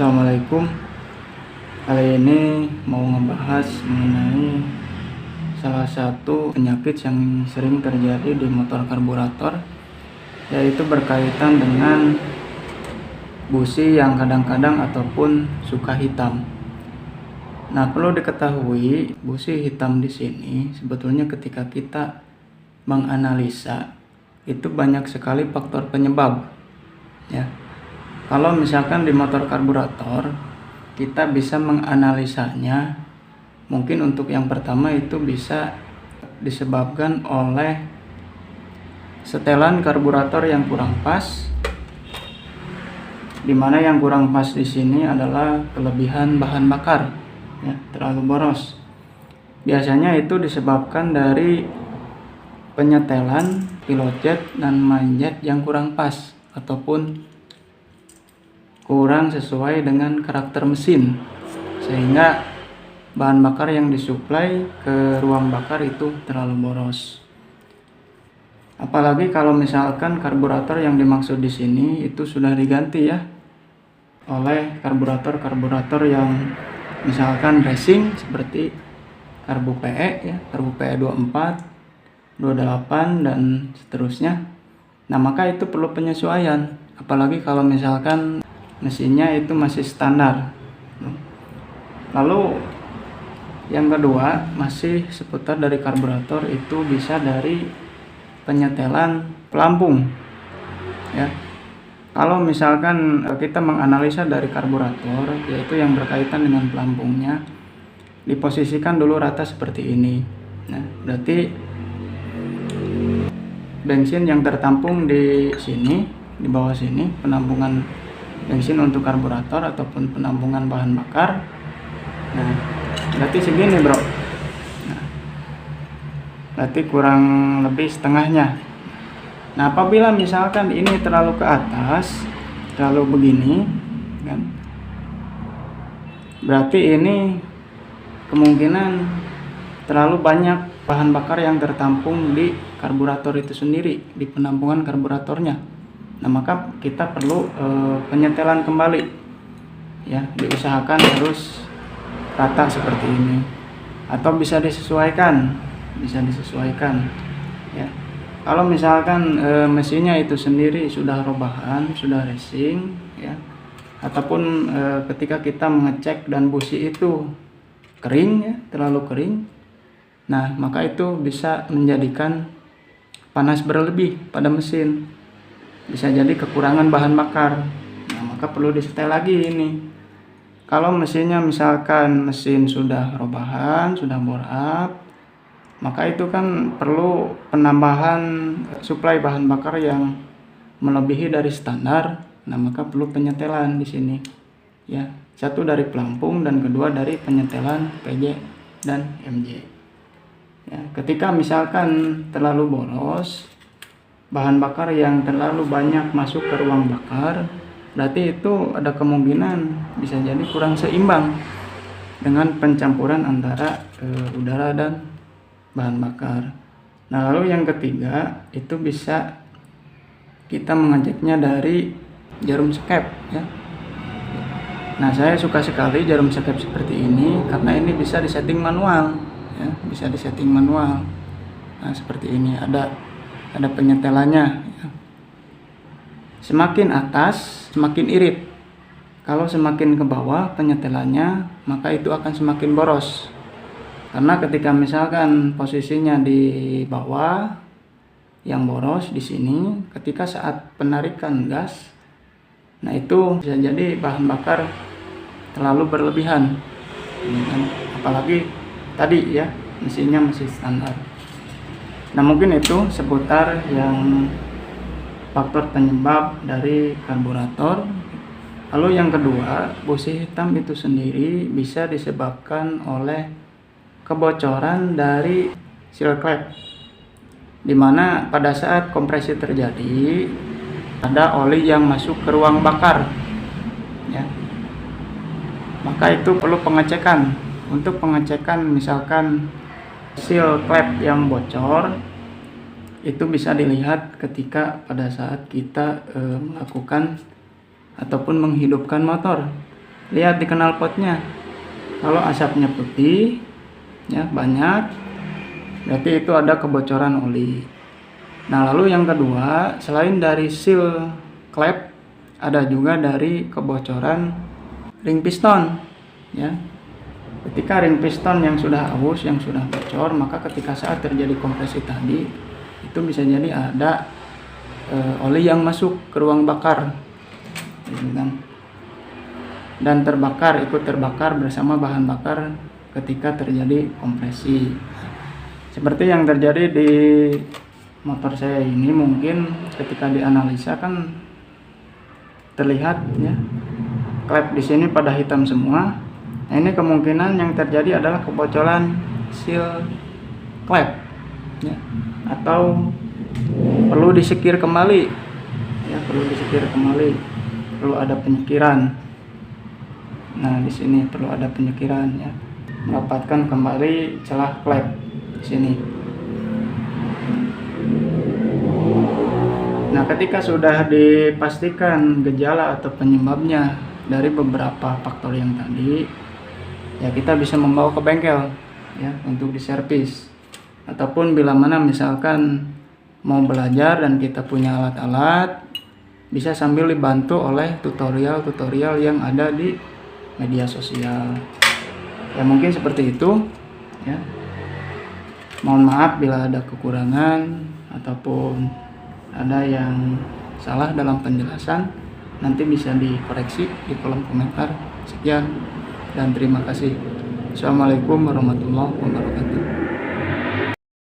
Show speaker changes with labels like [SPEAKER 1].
[SPEAKER 1] Assalamualaikum. Kali ini mau ngebahas mengenai salah satu penyakit yang sering terjadi di motor karburator, yaitu berkaitan dengan busi yang kadang-kadang ataupun suka hitam. Nah, perlu diketahui busi hitam di sini sebetulnya ketika kita menganalisa itu banyak sekali faktor penyebab, ya. Kalau misalkan di motor karburator kita bisa menganalisanya, mungkin untuk yang pertama itu bisa disebabkan oleh setelan karburator yang kurang pas, dimana yang kurang pas di sini adalah kelebihan bahan bakar, ya, terlalu boros. Biasanya itu disebabkan dari penyetelan pilot jet dan main jet yang kurang pas ataupun kurang sesuai dengan karakter mesin, sehingga bahan bakar yang disuplai ke ruang bakar itu terlalu boros. Apalagi kalau misalkan karburator yang dimaksud di sini itu sudah diganti, ya, oleh karburator yang misalkan racing seperti karbu PE, ya, karbu PE 24, 28 dan seterusnya. Nah, maka itu perlu penyesuaian, apalagi kalau misalkan mesinnya itu masih standar. Lalu yang kedua masih seputar dari karburator, itu bisa dari penyetelan pelampung, ya. Kalau misalkan kita menganalisa dari karburator, yaitu yang berkaitan dengan pelampungnya, diposisikan dulu rata seperti ini. Nah, berarti bensin yang tertampung di sini, di bawah sini, penampungan bensin untuk karburator ataupun penampungan bahan bakar. Nah, berarti segini, bro. Nah, berarti kurang lebih setengahnya. Nah, apabila misalkan ini terlalu ke atas, terlalu begini, kan, berarti ini kemungkinan terlalu banyak bahan bakar yang tertampung di karburator itu sendiri, di penampungan karburatornya. Nah, maka kita perlu penyetelan kembali, ya, diusahakan harus rata seperti ini, atau bisa disesuaikan, ya. Kalau misalkan mesinnya itu sendiri sudah robahan, sudah racing, ya, ataupun ketika kita mengecek dan busi itu kering, ya, terlalu kering, nah maka itu bisa menjadikan panas berlebih pada mesin. Bisa jadi kekurangan bahan bakar. Nah, maka perlu disetel lagi ini. Kalau mesinnya misalkan mesin sudah robahan, sudah bore up, maka itu kan perlu penambahan suplai bahan bakar yang melebihi dari standar. Nah, maka perlu penyetelan di sini, ya. Satu dari pelampung dan kedua dari penyetelan PJ dan MJ. Ya, ketika misalkan terlalu boros, bahan bakar yang terlalu banyak masuk ke ruang bakar, berarti itu ada kemungkinan bisa jadi kurang seimbang dengan pencampuran antara udara dan bahan bakar. Nah, lalu yang ketiga itu bisa kita mengeceknya dari jarum skep, ya. Nah, saya suka sekali jarum skep seperti ini karena ini bisa disetting manual, ya, bisa disetting manual. Nah, seperti ini ada penyetelannya, ya. Semakin atas semakin irit. Kalau semakin ke bawah penyetelannya, maka itu akan semakin boros. Karena ketika misalkan posisinya di bawah yang boros di sini, ketika saat penarikan gas, nah itu bisa jadi bahan bakar terlalu berlebihan. Apalagi tadi, ya, mesinnya masih standar. Nah, mungkin itu seputar yang faktor penyebab dari karburator. Lalu yang kedua, busi hitam itu sendiri bisa disebabkan oleh kebocoran dari seal klep, dimana pada saat kompresi terjadi ada oli yang masuk ke ruang bakar, ya. Maka itu perlu pengecekan. Untuk pengecekan misalkan seal klep yang bocor, itu bisa dilihat ketika pada saat kita melakukan ataupun menghidupkan motor. lihat di knalpotnya. Kalau asapnya putih ya banyak, berarti itu ada kebocoran oli. Nah, lalu yang kedua, selain dari seal klep, ada juga dari kebocoran ring piston ya. Ketika ring piston yang sudah aus, yang sudah bocor, maka ketika saat terjadi kompresi tadi, itu bisa jadi ada oli yang masuk ke ruang bakar gitu kan. Dan ikut terbakar bersama bahan bakar ketika terjadi kompresi. Seperti yang terjadi di motor saya ini, mungkin ketika dianalisa kan terlihat ya klep di sini pada hitam semua. Nah, ini kemungkinan yang terjadi adalah kebocoran seal klep ya, atau perlu disekir kembali ya, perlu ada penyekiran. Nah, di sini perlu ada penyekiran ya, merapatkan kembali celah klep di sini. Nah, ketika sudah dipastikan gejala atau penyebabnya dari beberapa faktor yang tadi, ya kita bisa membawa ke bengkel ya untuk diservis. Ataupun bila mana misalkan mau belajar dan kita punya alat-alat, bisa sambil dibantu oleh tutorial-tutorial yang ada di media sosial. Ya mungkin seperti itu ya. Mohon maaf bila ada kekurangan ataupun ada yang salah dalam penjelasan, nanti bisa dikoreksi di kolom komentar. Sekian dan terima kasih. Assalamualaikum warahmatullahi wabarakatuh.